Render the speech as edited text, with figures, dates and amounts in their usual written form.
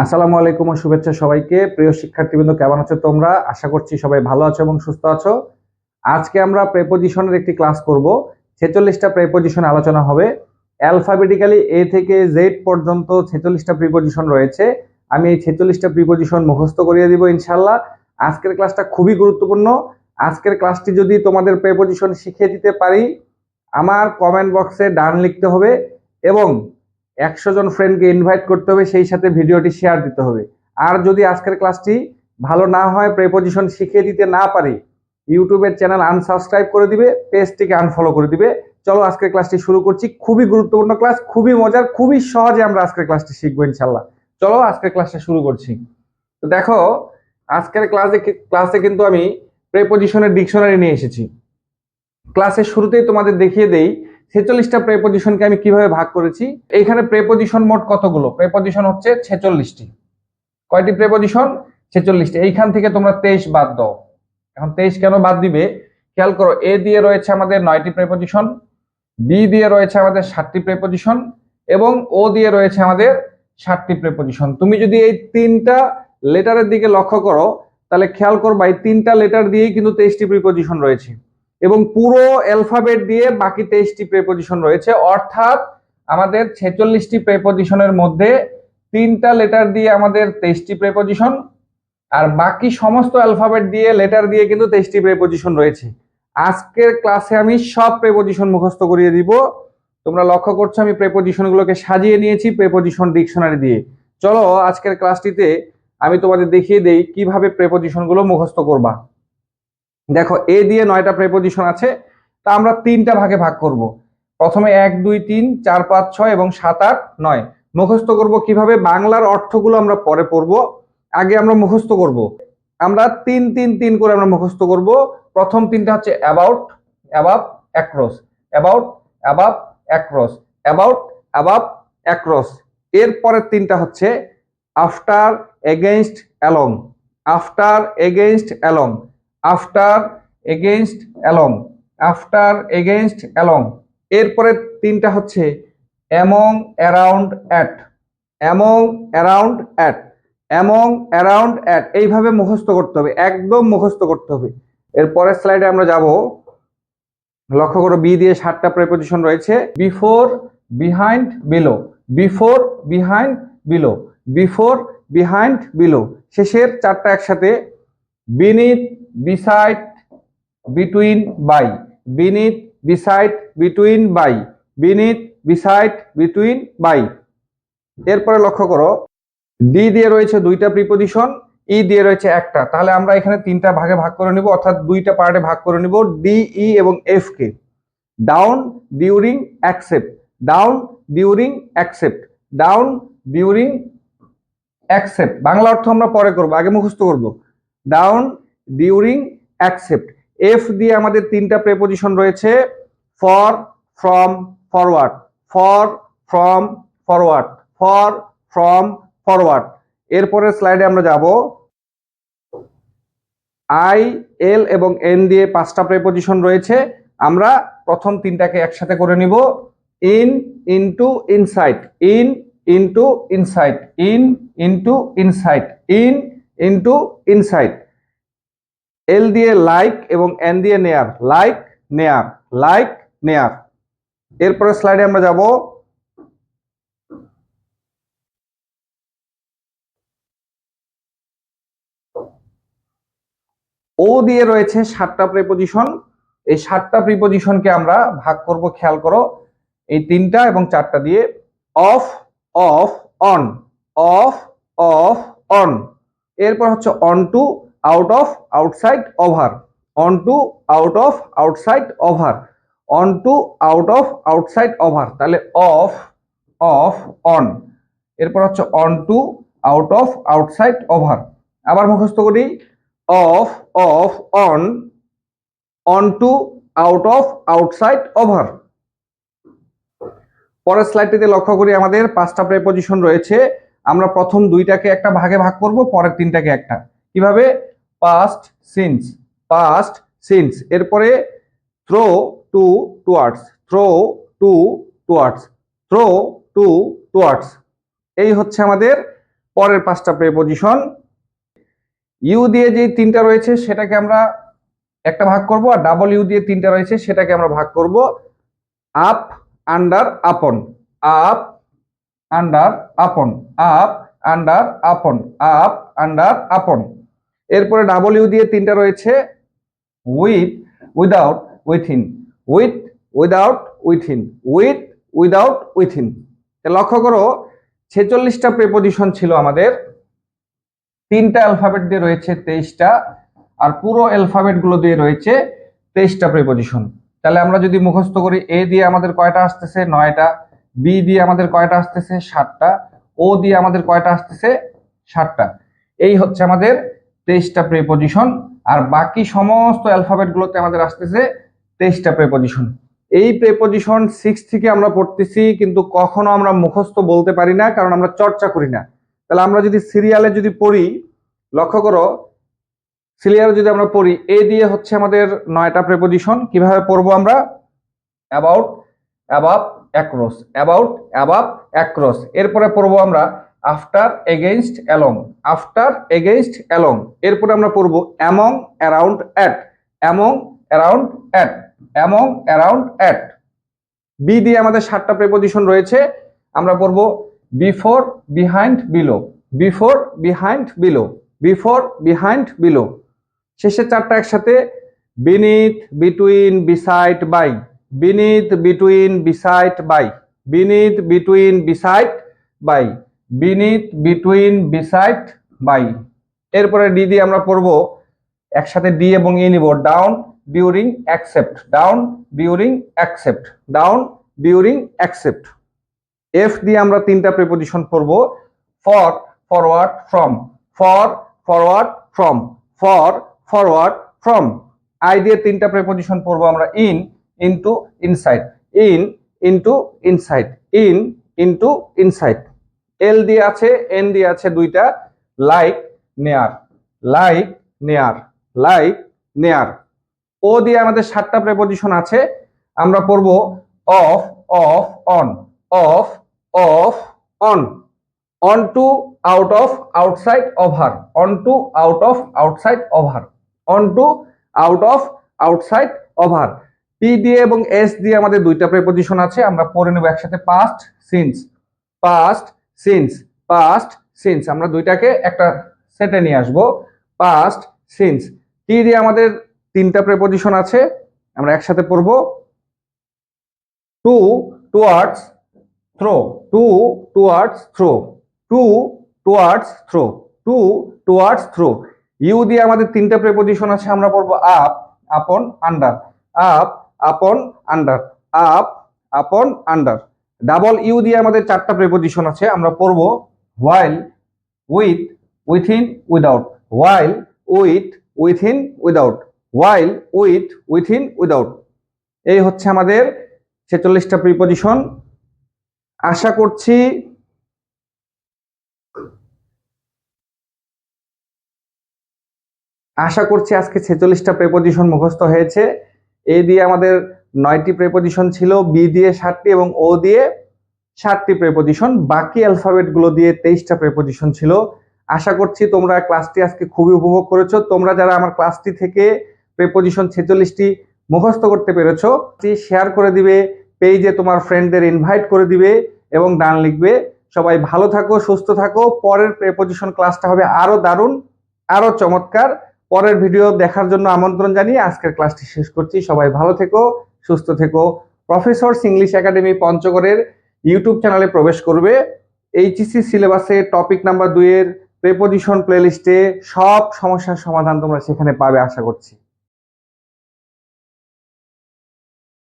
আসসালামু আলাইকুম ও শুভেচ্ছা সবাইকে। প্রিয় শিক্ষার্থীবৃন্দ, কেমন আছো তোমরা? আশা করছি সবাই ভালো আছো এবং সুস্থ আছো। আজকে আমরা প্রেপোজিশনের একটি ক্লাস করব। 46টা প্রেপোজিশন আলোচনা হবে। অ্যালফাবেটিক্যালি এ থেকে জেড পর্যন্ত 46টা প্রিপোজিশন রয়েছে। আমি এই 46টা প্রিপোজিশন মুখস্থ করিয়ে দিব ইনশাআল্লাহ। আজকের ক্লাসটা খুবই গুরুত্বপূর্ণ। আজকের ক্লাসটি যদি তোমাদের প্রেপোজিশন শিখিয়ে দিতে পারি, আমার কমেন্ট বক্সে ডান লিখতে হবে এবং 100 জন ফ্রেন্ডকে ইনভাইট করতে হবে, সেই সাথে ভিডিওটি শেয়ার দিতে হবে। আর যদি আজকের ক্লাসটি ভালো না হয়, প্রেপোজিশন শিখিয়ে দিতে না পারি, ইউটিউবের চ্যানেল আনসাবস্ক্রাইব করে দিবে, পেজটিকে আনফলো করে দিবে। চলো আজকের ক্লাসটি শুরু করছি। খুবই গুরুত্বপূর্ণ ক্লাস, খুবই মজার, খুবই সহজে আমরা আজকের ক্লাসটি শিখবো ইনশাল্লাহ। চলো আজকের ক্লাসটা শুরু করছি। তো দেখো, আজকের ক্লাসে কিন্তু আমি প্রেপোজিশনের ডিকশনারি নিয়ে এসেছি। ক্লাসের শুরুতেই তোমাদের দেখিয়ে দেই 46টা প্রেপোজিশনকে আমি কিভাবে ভাগ করেছি। এইখানে প্রেপোজিশন মোট কতগুলো? প্রেপোজিশন হচ্ছে 46টি। কয়টি প্রেপোজিশন? 46টি। এইখান থেকে তোমরা 23 বাদ দাও। এখন 23 কেন বাদ দিবে খেয়াল করো। এ দিয়ে রয়েছে আমাদের 9টি প্রেপোজিশন, বি দিয়ে রয়েছে আমাদের 7টি প্রেপোজিশন এবং ও দিয়ে রয়েছে আমাদের 7টি প্রেপোজিশন। তুমি যদি এই তিনটা লেটারের দিকে লক্ষ্য করো, তাহলে খেয়াল করবা এই তিনটা লেটার দিয়েই কিন্তু 23টি প্রিপোজিশন রয়েছে এবং পুরো অ্যালফাবেট দিয়ে বাকি 23টি প্রিপোজিশন রয়েছে। অর্থাৎ আমাদের 46টি প্রিপোজিশনের মধ্যে তিনটা লেটার দিয়ে আমাদের 23টি প্রিপোজিশন, আর বাকি সমস্ত অ্যালফাবেট দিয়ে লেটার দিয়ে কিন্তু 23টি প্রিপোজিশন রয়েছে। আজকের ক্লাসে আমি সব প্রিপোজিশন মুখস্থ করিয়ে দিব। তোমরা লক্ষ্য করছো আমি প্রিপোজিশনগুলোকে সাজিয়ে নিয়েছি প্রিপোজিশন ডিকশনারি দিয়ে। চলো আজকের ক্লাসটিতে আমি তোমাদের দেখিয়ে দেই কিভাবে প্রিপোজিশনগুলো মুখস্থ করবা। দেখো, এ দিয়ে 9টা প্রিপোজিশন আছে, তা আমরা তিনটা ভাগে ভাগ করব। প্রথমে 1 2 3 4 5 6 এবং 7 8 9 মুখস্থ করব। কিভাবে? বাংলার অর্থগুলো আমরা পরে পড়ব, আগে আমরা মুখস্থ করব। আমরা 3 3 3 করে আমরা মুখস্থ করব। প্রথম তিনটা হচ্ছে about, above, across, about, above, across, about, above, across. এর পরের তিনটা হচ্ছে after, against, along, after, against, along, after, against, along, after, against, along. এরপরে তিনটা হচ্ছে among, around, at, among, around, at, among, around, at. এইভাবে মুখস্থ করতে হবে, একদম মুখস্থ করতে হবে। এরপরের স্লাইডে আমরা যাব। লক্ষ্য করো, বি দিয়ে 7টা প্রিপোজিশন রয়েছে। Before, behind, below, before, behind, below, before, behind, below. শেষের চারটা একসাথে beneath, beside, between, by, beneath, beside, between, by, beneath, beside, between, by. এরপরে লক্ষ্য করো, ডি দিয়ে রয়েছে 2টা প্রিপোজিশন, ই দিয়ে রয়েছে একটা। তাহলে আমরা এখানে তিনটা ভাগে ভাগ করে নিব, অর্থাৎ 2টা পার্টে ভাগ করে নিব ডি, ই এবং এফ কে। Down, during, accept, down, during, accept, down, during, accept. Bangla অর্থ আমরা পরে করব, আগে মুখস্থ করব। Down, during, accept. এফ দিয়ে আমাদের তিনটা প্রেপোজিশন রয়েছে। For, from, forward, for, from, forward, for, from, forward. এরপরের স্লাইডে আমরা যাব। আই, এল এবং এন দিয়ে 5টা প্রেপোজিশন রয়েছে। আমরা প্রথম তিনটাকে একসাথে করে নিব। In, into, inside, in, into, inside, in, into, inside, in, into, inside. L দিয়ে লাইক এবং এন দিয়ে নেয়ার, লাইক, নেয়ার, লাইক, নেয়ার। এরপরে স্লাইডে আমরা যাব। ও দিয়ে রয়েছে 7টা প্রিপোজিশন। এই 7টা প্রিপোজিশনকে আমরা ভাগ করব, খেয়াল করো, এই 3টা এবং 4টা দিয়ে। Of, off, on, of, off, on. এরপর হচ্ছে onto, out of, outside, over, onto, out of, outside, over, onto, out of, outside, over. তাহলে অফ, অফ, অন। এরপর হচ্ছে onto, out of, outside, over. আবার মুখস্থ করি। Of, off, on, onto, out of, outside, over. পরের স্লাইডটিতে লক্ষ্য করি, আমাদের 5টা প্রেপোজিশন রয়েছে। আমরা প্রথম 2টাকে একটা ভাগে ভাগ করব, পরের 3টাকে একটা। কিভাবে? Past, since, past, since. এরপরে through, to, towards, through, to, towards, through, to, towards. এই হচ্ছে আমাদের পরের 5টা প্রিপজিশন। ইউ দিয়ে যে 3টা রয়েছে সেটাকে আমরা একটা ভাগ করব, আর ডাবল ইউ দিয়ে 3টা রয়েছে সেটাকে আমরা ভাগ করব আপ, আন্ডার, আপন। আপ, আন্ডার, আপন। আপ, আন্ডার, আপন। আপ, আন্ডার, আপন। এরপরে ডাবল ইউ দিয়ে 3টা রয়েছে with, without, within. With, without, within. With, without, within. লক্ষ্য করো 46টা প্রিপজিশন ছিল আমাদের, 3টা অ্যালফাবেট দিয়ে রয়েছে 23টা, আর পুরো অ্যালফাবেট গুলো দিয়ে রয়েছে 23টা প্রিপজিশন। তাহলে আমরা যদি মুখস্থ করি, এ দিয়ে আমাদের কয়টা আসতেছে? 9টা। বি দিয়ে আমাদের কয়টা আসতেছে? 7টা। ও দিয়ে আমাদের কয়টা আসতেছে? 7টা। এই হচ্ছে আমাদের 23টা প্রিপজিশন, আর বাকি সমস্ত অ্যালফাবেট গুলোতে আমাদের আসতেছে 23টা প্রিপজিশন। এই প্রিপজিশন 6 থেকে আমরা পড়তেছি, কিন্তু কখনো আমরা মুখস্থ বলতে পারি না, কারণ আমরা চর্চা করি না। তাহলে আমরা যদি সিরিয়ালে যদি পড়ি, লক্ষ্য করো সিরিয়ালে যদি আমরা পড়ি, এ দিয়ে হচ্ছে আমাদের 9টা প্রিপজিশন। কিভাবে পড়বো আমরা? About, above, across. About, above, across. এরপরে পড়বো আমরা after, against, along. After, against, along. এরপরে আমরা পড়বো among, around, at. Among, around, at. Among, around, at. B দিয়ে আমাদের 7টা প্রিপজিশন রয়েছে, আমরা পড়বো before, behind, below. Before, behind, below. Before, behind, below. শেষের 4টা একসাথে beneath, between, beside, by. Beneath, between, beside, by. Beneath, between, beside, by. Beneath, between, beside, by. এরপরে ডি দিয়ে আমরা পড়বো একসাথে ডি এবং ই নিব, down, during, accept. Down, during, accept. Down, during, accept. F দিয়ে আমরা 3টা প্রিপজিশন পড়বো, for, forward, from. For, forward, from. For, forward, from. I দিয়ে 3টা প্রিপজিশন পড়বো আমরা, in, into, inside. In, into, inside. In, into, inside. L দিয়ে আছে, এন দিয়ে আছে 2টা, লাইক, নেয়ার। লাইক, নেয়ার। লাইক, নেয়ার। ও দিয়ে আমাদের 7টা প্রিপজিশন আছে, আমরা পড়বো of, off, on. Of, off, on. Onto, out of, outside, over. Onto, out of, outside, over. Onto, out of, outside, over. P দিয়ে এবং এস দিয়ে আমাদের 2টা প্রিপজিশন আছে, আমরা পড়ে নেব একসাথে, past, since. Past, since. Past, since. আমরা 2টাকে একটা সেটে নিয়ে আসবো, পাস্ট, সিন্স। টি দিয়ে আমাদের 3টা প্রিপজিশন আছে, আমরা একসাথে পড়বো to, towards, through. To, towards, through. To, towards, through. To, towards, through. U দিয়ে আমাদের 3টা প্রিপজিশন আছে, আমরা পড়বো up, upon, under. Up, upon, under. Up, upon, under. W দিয়ে আমাদের 4টা প্রিপজিশন আছে, আমরা পড়বো while, with, within, without. While, with, within, without. While, with, within, without. এই হচ্ছে আমাদের 46টা প্রিপজিশন। আশা করছি আজকে 46টা প্রিপজিশন মুখস্থ হয়েছে। এ দিয়ে আমাদের 9টি প্রিপজিশন ছিল, বি দিয়ে 7টি এবং ও দিয়ে 7টি প্রিপজিশন। বাকি অ্যালফাবেট গুলো দিয়ে 23টা প্রিপজিশন ছিল। আশা করছি তোমরা ক্লাসটি আজকে খুবই উপভোগ করেছো। তোমরা যারা আমার ক্লাসটি থেকে প্রিপজিশন 46টি মুখস্থ করতে পেরেছো, শেয়ার করে দিবে, পেজে তোমার ফ্রেন্ডদের ইনভাইট করে দিবে এবং ডান লিখবে। সবাই ভালো থাকো, সুস্থ থাকো। পরের প্রিপজিশন ক্লাসটা হবে আরো দারুণ, আরো চমৎকার। পরের ভিডিও দেখার জন্য আমন্ত্রণ জানিয়ে আজকের ক্লাসটি শেষ করছি। সবাই ভালো থেকো, সুস্থ থেকো। প্রফেসরস ইংলিশ একাডেমি পঞ্চগড়ের ইউটিউব চ্যানেলে প্রবেশ করবে। এইচএসসি সিলেবাসে টপিক নাম্বার 2 এর প্রিপজিশন প্লেলিস্টে সব সমস্যার সমাধান তোমরা সেখানে পাবে আশা করছি।